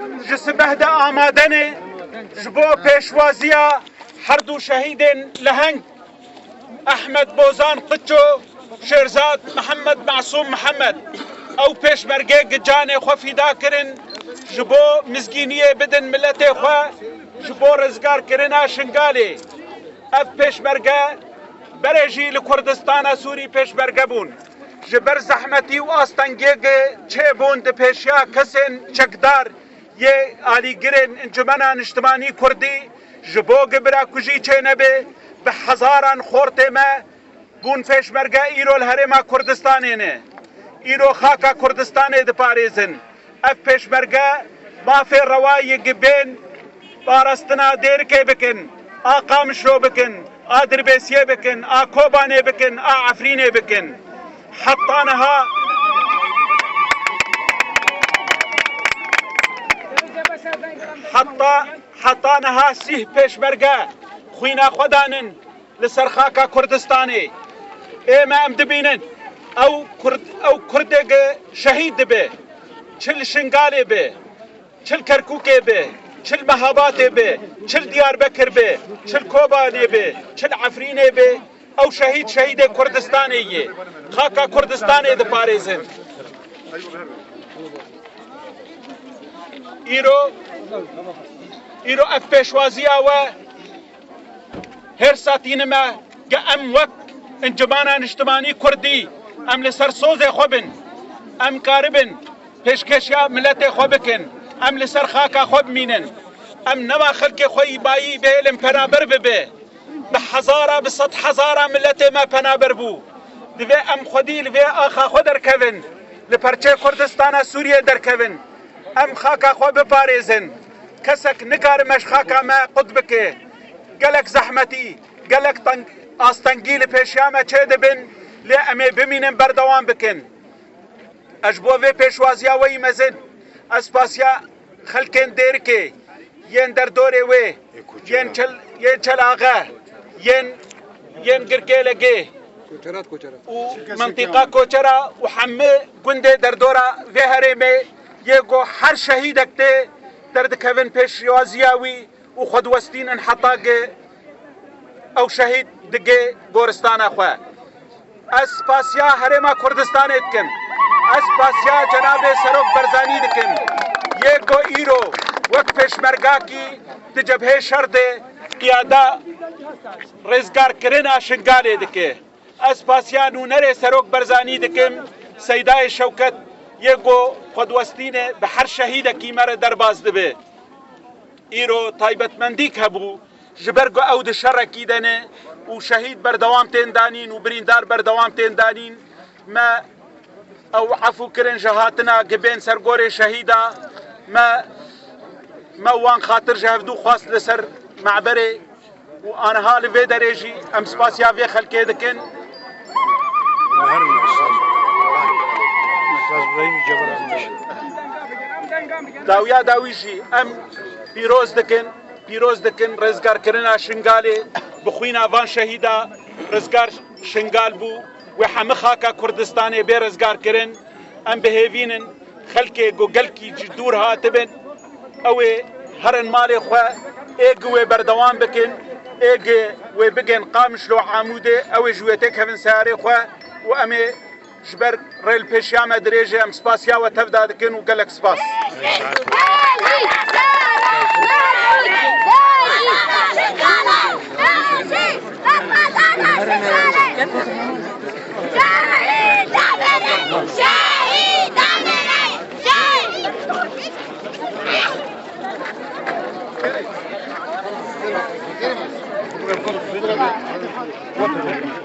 جسبهدا آمادنه جبو پیشوازیا هر دو شهیدین لهنگ احمد بوزان قچو شیرزاد محمد معصوم محمد او پیشمرگه گجان خو فیدا کرن جبو مزگینیه بدن ملت خو جبو رزگار کرنا شنگالی اف پیشمرگه برجی لکردستان سوری پیشمرگه بون جبر زحمتی و آستنگیگ چه بوند پیشیا کسین چکدار یه آلیگرین انجمنان اجتماعی کردی جبو گبرا کجی چه نبه به هزاران خورته ما بون پیشمرگه ایرو الهرما کردستانه نه ایرو خاکا کردستانه دپاریزن اف پیشمرگه مافی روایی گبین بارستنا دیر که بکن آقامش رو بکن آدربیسیه بکن آکوبانه بکن آعفرینه بکن حطانها سیه پیشمرگه خوینا خودانن لسر خاکا کردستانی ایما ام دبینن او کردگ شهید به چل شنگالی به چل کرکوکی به چل مهاباتی به چل دیار بکر به چل کوبانی به چل عفرینی به او شهید کردستانیه خاکا کردستانی ده پاریزن ایرو اف پیشوازیا و هر ساتین ما گه ام وک انجمانان اجتماعی کردی ام لسر سوز خوبن ام قاربن پیشکشیا ملت خوبکن ام لسر خاکا خوب مینن ام نما خلق خوی بایی به علم پنابر ببه به هزارا به صد هزارا ملت ما پنابر بو دوی ام خودی لوی آخا خود درکوین لپرچه کردستان سوریه درکوین ام خاکا خو بپاریزن کسک نکارمش خاکا ما قطب که گلک زحمتی گلک آستنگیل پیشیامه چه دبن لی امی بمینن بردوام بکن اجبوه پیشوازیا وی مزن اسپاسیا خلکن دیر که ین در دوره وی ین چل آغا ين قرقيلقيه ومنطقة كوچرا وحمي قنده در دورا في هرمي يقو حر شهيدك تي درد كفن پیش يوازياوي وخد وستين انحطاق او شهيد دقي گورستان اخوة اسپاسيا هرما كردستان اتكن اسپاسيا جناب سروك برزاني دكن يقو ايرو وقت پیش مرگاكي تجبه شرد قيادة رزگار کرنا شنگاله دکه اسپاسیانو نره سروک برزانی دکم سیدای شوکت یگو خودوستینه به هر شهید کی مر درباز دبه ایرو تایبتمندی کبو جبرگو او د شر کیدنه و شهید بردوام تین دانین و بریندار بردوام تین دانین ما او عفو کرن جهاتنا گبین سرگور شهیدا ما وان خاطر جهفدو خواست لسر معبره وانا هالي في دريجي ام سباسيا في خلكي دكن داويا داويجي ام بيروز دكن رزگار کرنا شنگالي بخوينا فان شهيدا رزگار شنگال بو وحم خاكا كردستاني بي رزگار کرن ام بهيفينن خلكي گوگلكي جدور هاتبن اوي هرن مالي خوا ايگوه بردوام بكن ايگه وبگن قامش لو عموده او جويتك هفن ساري خواه و امي جبر ريل پیشیام دريجه ام سپاسيا و تفدا دكن و قلق سپاس Thank you.